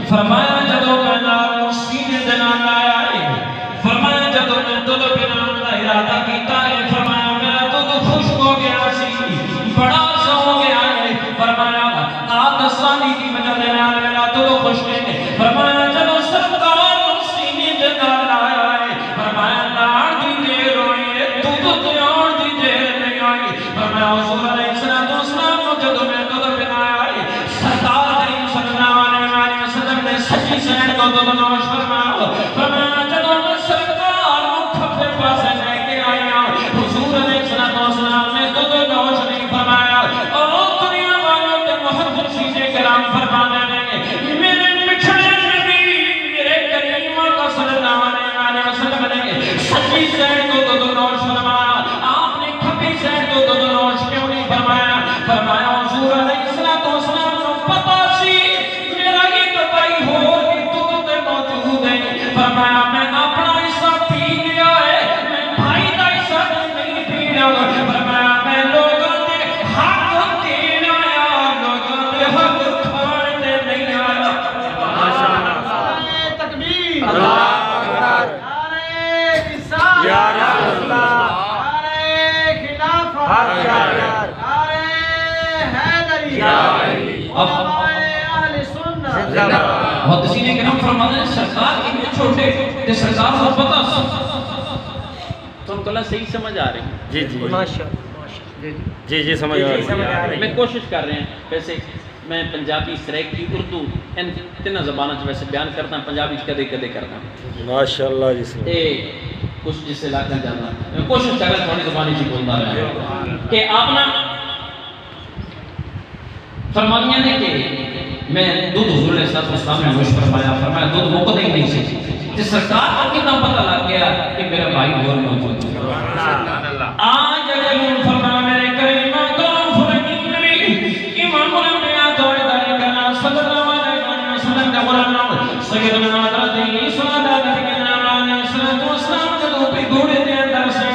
فرمایا جدو میں نال سینے دے نال آیا ہے، فرمایا جدو میں دودھ پلانے دا ارادہ کیتا ہے، فرمایا میرا دودھ خشک ہو گیا سی، بڑا سا ہو گیا ہے، فرمایا آدھ سالی کی وجہ دے نال میرا دودھ خشک ہے، فرمایا جدو سرکار سینے دے نال آیا ہے، فرمایا نار دی دیر ہوئی ہے، دودھ تیار دی دیر نہیں آئی، فرمایا حضور علیہ السلام کو جدو میں دودھ پلایا ہے، سرکار کریم صلی اللہ علیہ وسلم نے سچی سینڈ کو دودھ نوش فرمایا، فرمایا جدو میں سرکار کھپے پاسے لے کے آیا، حضور علیہ السلام نے دودھ نوش نہیں فرمایا، اور دنیا والوں نے محبت چیزیں کرام فرمانے لگے، میرے مچھڑے نبی میرے کریم کا صلی اللہ علیہ وسلم نے سچی سینڈ کو دودھ نوش فرمایا، آپ نے کھپی سینڈ کو دودھ نوش کیوں نہیں فرمایا؟ فرمایا حضور علیہ السلام کو پتا سی میرا ایک بھائی ہو دودھ دے موجود ہے، فرمایا میں اپنا حصہ پی گیا ہے، میں بھائی دا حصہ نہیں پی رہا، فرمایا میں لوگوں دے حق دین آیا، لوگوں دے حق کھان دے نہیں آیا۔ نعرہ تکبیر، نعرہ رسالت، نعرہ خلافت، نعرہ حیدری، علماء اہل سنت۔ محدثین کرام فرماتے ہیں سرکار اتنے چھوٹے کہ سرکار کو پتا تو کلا صحیح سمجھ آ رہی ہے؟ جی جی جی سمجھ آ رہی ہے۔ میں کوشش کر رہے ہیں، ویسے میں پنجابی سریکی اردو ان تینہ زبانوں سے ویسے بیان کرتا ہوں، پنجابی کدے کدے کرتا ہوں ماشاءاللہ جس اے کچھ جس سے لاکن جانا میں کوشش کر رہا ہوں تھوڑی زبانی جی بولنا رہا کہ آپ نا فرمانیاں نے کہ میں دودھ حضور علیہ السلام نے نوش فرمایا دودھ موقع نہیں نہیں سی کہ سرکار کو کتنا پتہ لگ گیا کہ میرا بھائی اور موجود ہے۔ آج اگر فرمایا میرے کریمہ کو فرمین نبی امام الانبیاء دوئے داری کرنا صلی اللہ علیہ وسلم کا مولانا سیدنا حضرت عیسیٰ نبی کے نام علیہ السلام جدو پہ گھوڑے دے اندر سے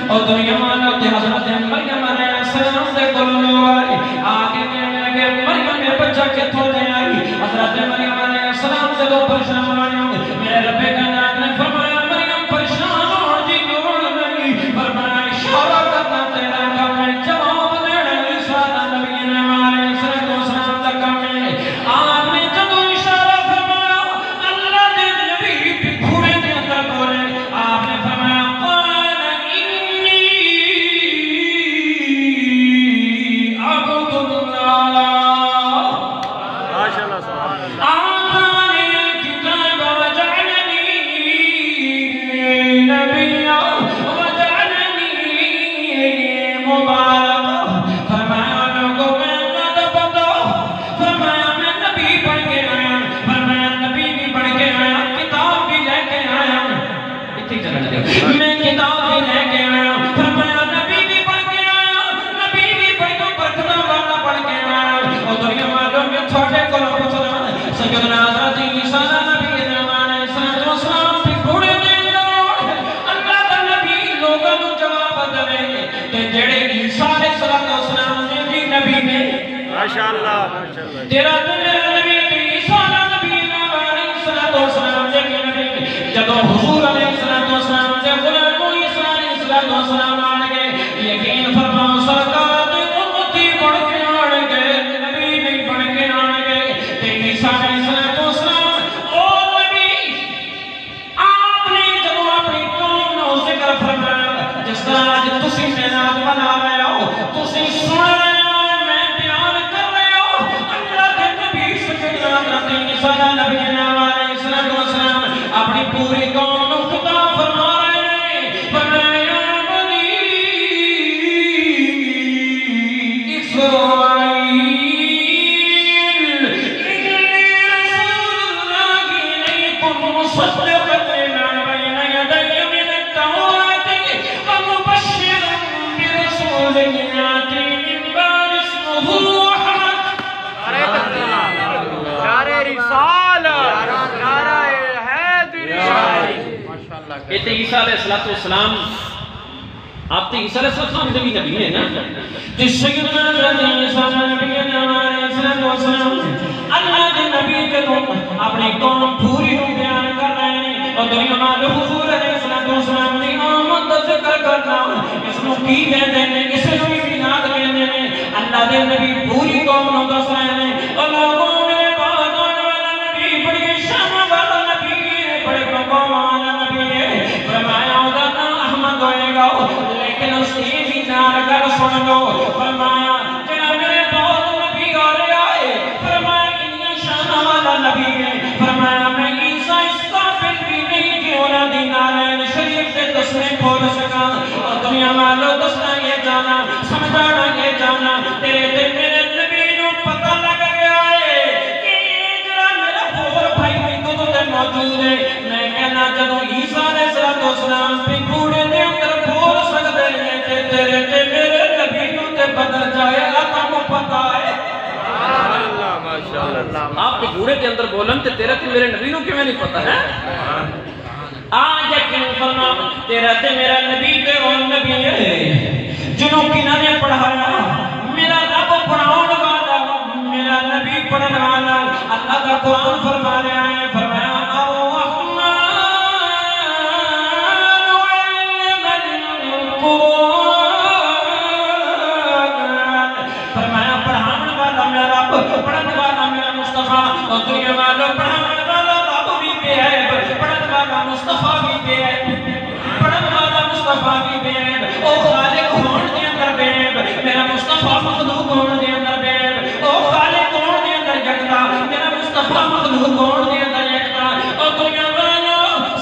اور دنیا مانا کہ حضرت مریم علیہ السلام دے کلو آئی آگے کہنے لگے مریم میں بچہ کے تھوڑے آئی حضرت مریم علیہ السلام جدو پرشان آئی میرے رب کا نام نے فرمایا مریم پرشان ہو جی دوڑ نہیں فرمایا اشارہ کرنا تیرا کام ہے جواب دینا عیسیٰ نبی علیہ السلام کا کام ہے آپ نے جدو اشارہ فرمایا اللہ نے نبی بھی گھوڑے دے اندر بولے آپ نے فرمایا قال انی عبد اللہ آتانی الکتاب وجعلنی نبیا وجعلنی مبارکا فرمایا لوگوں میں اللہ دا پتا فرمایا میں نبی بن کے آیا فرمایا نبی بھی بن کے آیا کتاب بھی لے کے آیا اتنی چلن دیا میں کتاب بھی لے کے آیا فرمایا نبی بھی بن کے آیا نبی بھی بڑی برکتہ والا بن کے آیا اور دنیا والوں میں تھوڑے کو پوچھنا سیدنا حضرت عیسیٰ نبی علیہ السلام بھی گھوڑے دے دوڑ اللہ کا نبی لوگوں کو جواب دے کہ جڑے عیسیٰ علیہ السلام نے بھی نبی نے ماشاءاللہ تیرا دنیا نبی عیسیٰ نبی علیہ السلام نے بھی نبی جب حضور علیہ السلام سے غلام عیسیٰ علیہ السلام آنے گئے یقین فرماؤ سرکار نے امتی بڑھ کے آنے گئے نبی نہیں بڑھ کے آنے گئے کہ عیسیٰ علیہ السلام اور نبی آپ نے جب اپنی قوم نو ذکر فرمایا جس طرح آج تسی میناد بنا رہے ہو تسی سن رہے ہو میں بیان کر رہے ہو اللہ کے نبی سیدنا حضرت عیسیٰ نبی علیہ السلام اپنی پوری قوم نو خطاب فرما رہے ہیں فرمایا بنی اسرائیل انی رسول اللہ الیکم مصدقا لما بین یدی من التوراۃ ومبشرا برسول یأتی من بعد اسمہ احمد۔ نعرہ رسالت، نعرہ حیدری، ایتے عیسیٰ علیہ السلام آپ تو عیسیٰ علیہ السلام بھی نبی ہیں نا؟ جس سیدنا عیسیٰ نبی نے ہمارے السلام اللہ کے نبی کے تم اپنی قوم پوری بیان کر رہے ہیں اور دنیا میں حضور علیہ السلام نے آمد ذکر کرنا اس کو کی کہتے ہیں اس کو بھی بنیاد کہتے ہیں اللہ کے نبی پوری قوم کو دس رہے ہیں اور لوگوں میں بعد آنے والا نبی بڑی شان والا نبی بڑے مقام والا نبی ہے فرمایا ہوگا نا احمد ہوئے گا لیکن اس کی بھی نار کر سن لو فرمایا جنہا میرے بہت نبی آرے آئے فرمایا انہی شان والا نبی ہے فرمایا میں عیسیٰ اس قابل بھی نہیں کہ انہا دین آلین شریف سے دسنے کھول سکا اور دنیا والو دسنا یہ جانا سمجھانا یہ جانا تیرے دل میرے نبی نو پتہ لگ گیا ہے کہ یہ جڑا میرا بھور بھائی بھی تو تے موجود ہے میں کہنا جدو عیسیٰ علیہ السلام پہ کوڑے دے اندر بھول سکتے ہیں کہ تیرے تے میرے نبی نو تے بدل جائے آتا کو پتہ ہے آپ کے گھوڑے کے اندر بولن تے تیرے تے میرے نبی نو کیوں نہیں پتا ہے؟ آج یقین فرما تیرا تے میرا نبی تے اور نبی ہے جنہوں کی نے پڑھایا میرا رب پڑھاؤن والا میرا نبی پڑھن والا اللہ کا قرآن فرما رہا ہے فرمایا فرمایا پڑھاؤن والا میرا رب پڑھن والا میرا مصطفیٰ اور دنیا والا پڑھاؤن والا رب بھی بے ہے پڑھن والا مصطفیٰ بھی بے ہے پڑھن والا مصطفیٰ بھی بے ہے او خالق ہون دے اندر بے ہے میرا مصطفیٰ مخلوق ہون دے اندر بے ہے او خالق ہون دے اندر یکتا میرا مصطفیٰ مخلوق ہون دے اندر یکتا او دنیا والا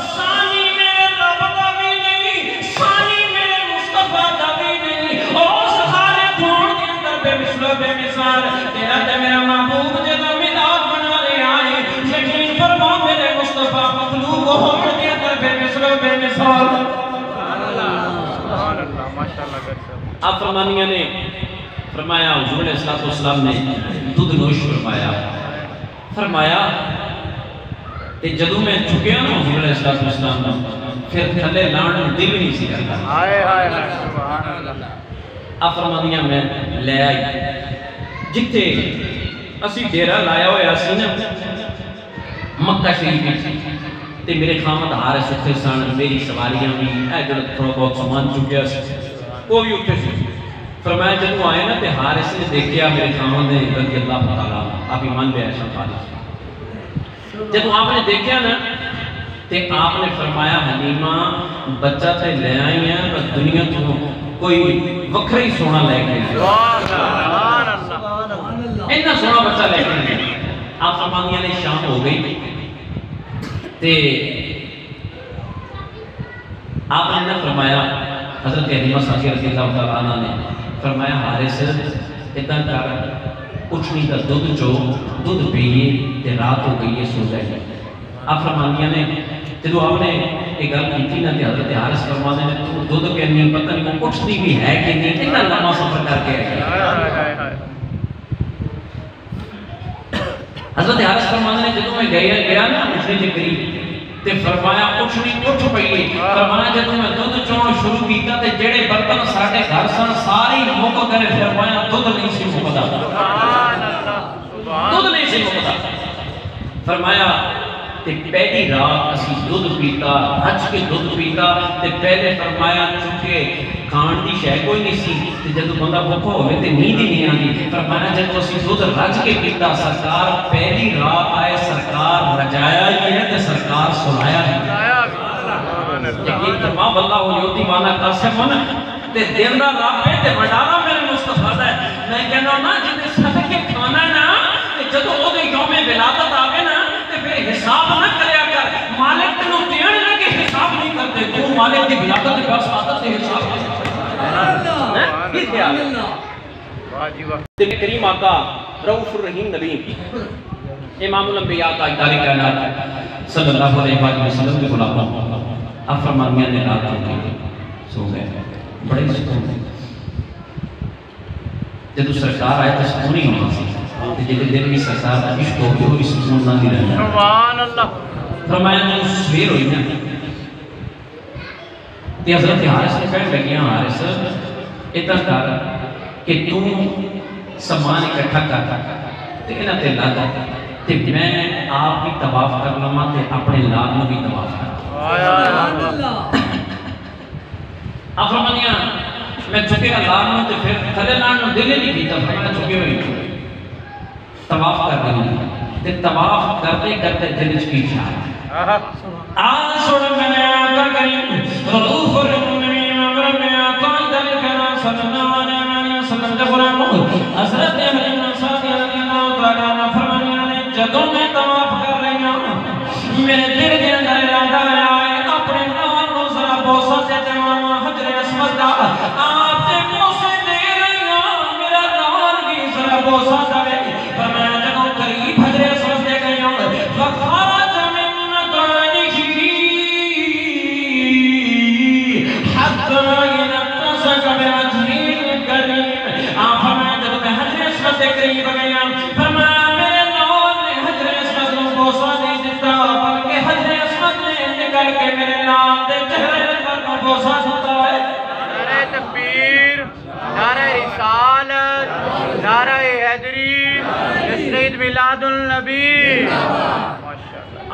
ثانی میرے رب دا بھی نہیں ثانی میرے مصطفیٰ دا بھی نہیں او خالق ہون دے اندر بے مثل و بے مثال تیرا تے میرا محبوب جدو مداد بنا لے آئے یقین فرما میرے مصطفیٰ مخلوق ہون دے اندر بے مثل و بے مثال آپ فرمانیہ نے فرمایا حضور علیہ السلام نے دودھ نوش فرمایا کہ جدو میں چکیا نا حضور علیہ السلام نے پھر تھلے لانڈ دل نہیں سی کرتا آپ فرمانیہ میں لے آئی جتے اسی ڈیرہ لایا ہوئے آسی نا مکہ شریف تے میرے خامد ہارے سکھے سان میری سواریاں بھی اے جو تھوڑا بہت سامان چکیا سی وہ بھی اٹھے سی فرمایا جب وہ آئے نا تے حارث نے دیکھیا میرے خامد نے رضی اللہ تعالیٰ آپ ایمان بے ایسا حارث جب آپ نے دیکھیا نا تے آپ نے فرمایا حلیمہ بچہ تے لے آئی ہیں بس دنیا تو کوئی وکھری سونا لے گئے اتنا سونا بچہ لے گئے آپ فرمانیہ نے شام ہو گئی تے آپ نے نہ فرمایا حضرت حلیمہ ساقیہ رضی اللہ عنہ نے فرمایا حارث اتنا کر اٹھنی کا دودھ چو دودھ پیئے تے رات ہو گئی ہے سو جائے آپ فرمانیہ نے جدو آپ نے ایک گل کی نا کہ حضرت حارث فرمانے نے تو دودھ کہنی پتہ نہیں وہ اٹھتی بھی ہے کہ نہیں اتنا لمحہ سفر کر کے ہے حضرت حارث فرمانے نے جدو میں گیا نا اٹھنے کے قریب تے فرمایا اٹھنی اٹھ پئیے فرمایا جدو میں دودھ چون شروع کیتا تے جڑے برتن ساڈے گھر سن ساری مک گئے فرمایا دودھ نہیں سی مکدا دودھ نہیں سی مکدا فرمایا تے پہلی رات اسی دودھ پیتا رج کے دودھ پیتا تے پہلے فرمایا چونکہ کھان دی شے کوئی نہیں سی تے جدو بندہ بھوکا ہوئے تے نیند ہی نہیں آندی فرمایا جدو اسی دودھ رج کے پیتا سرکار پہلی رات آئے سرکار رجایا ہی ہے تے سرکار سنایا ہی یقین فرما واللہ یوتی مانا قاسمن تے دیندہ رابے تے وڈانا میرے مصطفیٰ ہے میں کہنا نا جنہیں صدقے کھانا نا تے جدو او دے یوم ولادت آوے نا تے پھر حساب نہ کریا کر مالک تنو دینے لگے حساب نہیں کرتے تو مالک دی ولادت کے پاس عادت سے حساب نہیں کرتے کریم آقا رؤوف الرحیم نبی امام الانبیاء تاجدار کائنات صلی اللہ علیہ وسلم کے غلام آپ فرمانیہ نے رات ہو گئی سو گئے بڑے سکون جب سرکار آئے تو سکون ہی ہونا سی جب دل بھی سرکار عشق ہو گئی ہوئی سکون نہ نہیں رہنا فرمایا جو سویر ہوئی نا تے حضرت حارث نے کہنے لگی حارث اتنا کر کہ تم سامان اکٹھا کر تے انہاں تے لا دے تے میں آپ بھی طواف کر لواں تے اپنے لال نو بھی طواف کر سبحان اللہ آپ فرمانیاں میں چکے لال نو تے پھر تھلے لال نو دل نہیں کیتا فرمایا چکے ہوئی طواف کر رہی تے طواف کرتے کرتے دل وچ کی خیال آسوڑ میں آقا کریم رضوف المؤمنین ورمی آقا دل کرا صلی اللہ علیہ وسلم جب قرآن حضرت حلیم صادی رضی اللہ تعالیٰ عنہ فرمانیاں نے جدوں میں طواف کر رہی ہوں میرے دل کے اندر ارادہ آئے اپنے نام نو ذرا بوسہ سے دیوانا حجر اسود دا آپ سے بوسے دے رہی ہوں میرا نام بھی ذرا بوسہ دے فرمایا جدوں قریب حجر اسود دے گئی ہوں فخارت قریب گیا فرمایا میرے نام نے حجر اسود کو بوسہ دے دیتا بلکہ حجر اسود نے نکل کے میرے نام دے چہرے پر کو بوسہ دیتا ہے نعرہ تکبیر نعرہ رسالت نعرہ حیدری سید میلاد النبی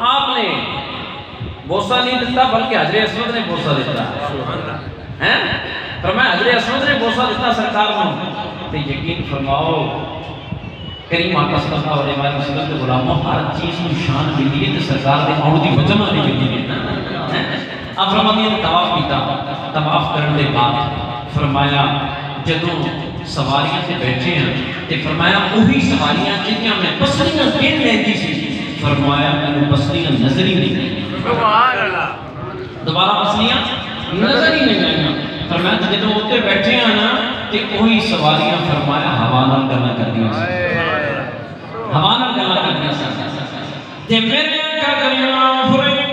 آپ نے بوسہ نہیں دیتا بلکہ حجر اسود نے بوسہ دیتا ہے فرمایا حجر اسود نے بوسہ دیتا سرکار میں تو یقین فرماؤ کریم آقا صلی اللہ علیہ وسلم کے غلاموں ہر چیز کو شان ملی ہے تو سرکار دے آن دی وجہ نہیں ملی ہے اب فرمایا طواف کیتا طواف کرنے کے بعد فرمایا جدوں سواریاں سے بیٹھے ہیں تے فرمایا وہی سواریاں جنیاں میں پسلیاں گن لیندی سی فرمایا میں پسلیاں نظر ہی نہیں سبحان اللہ دوبارہ پسلیاں نظر ہی نہیں آئیں فرمایا جدوں اوتے بیٹھے ہیں نا تے وہی سواریاں فرمایا ہوا نال گلاں کردیاں ہوا نال گلاں کردیاں تے میرے آقا کریم فرمایا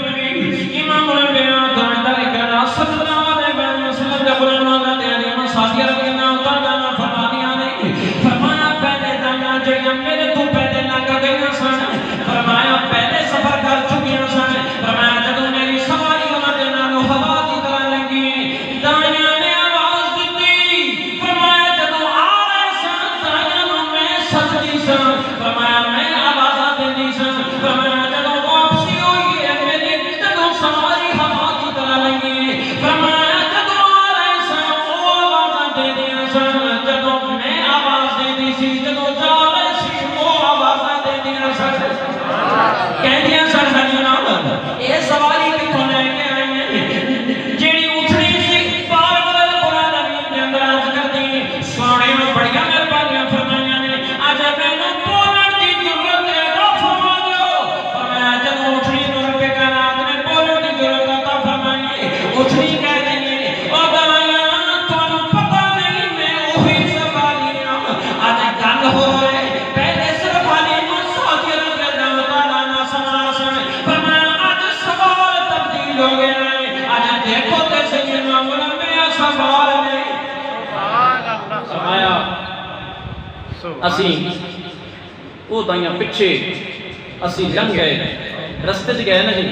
امام الانبیاء تعالی کرنا صلی اللہ علیہ وسلم دے غلاماں دے علیہ صادی رضی اللہ تعالی عنہ فرمایا نے فرمایا پہلے دنیا جڑیاں میرے تو پہلے نہ گئیاں سن فرمایا پہلے سفر کر چکیاں سن فرمایا جدوں میری سواری دے نال ہوا دی طرح لگی دائیاں نے آواز دتی فرمایا جدوں آ رہے سن دائیاں نوں میں سجدی سن فرمایا میں آوازاں دیندی سن فرمایا جدوں واپسی ہوئی ہے میری جدوں سواری ہوا دی طرح لگی فرمایا جدوں آ رہے سن او آوازاں دیندیاں سن جدوں میں آواز دیندی سی جدوں جا رہے سی او آوازاں دیندیاں سن کہندیاں سن حضرت اے سواری کتھوں لے کے آئی ہیں جیڑی اٹھنی سی پار بدل قرآن امین دے اندر عرض کردی سونے میں بڑیاں مہربانیاں فرمائیاں نے اج مینوں بولن دی ضرورت عطا فرما دیو فرمایا جدوں اٹھنی تر کے کائنات میں بولن دی ضرورت عطا فرمائی اٹھنی کہہ دیں او گوایا تانوں پتہ نہیں میں وہی سواری ہاں اج گل ہو رہے پہلے صرف حلیم صادی رضی اللہ تعالی عنہ سوار سن فرمایا اج سوار تبدیل ہو گیا ہے اج دیکھو تے سیدنا الانبیاء سوار نے سبحان اللہ فرمایا اسی او دائیاں پچھے اسی لنگ گئے رستے سے گئے نا جی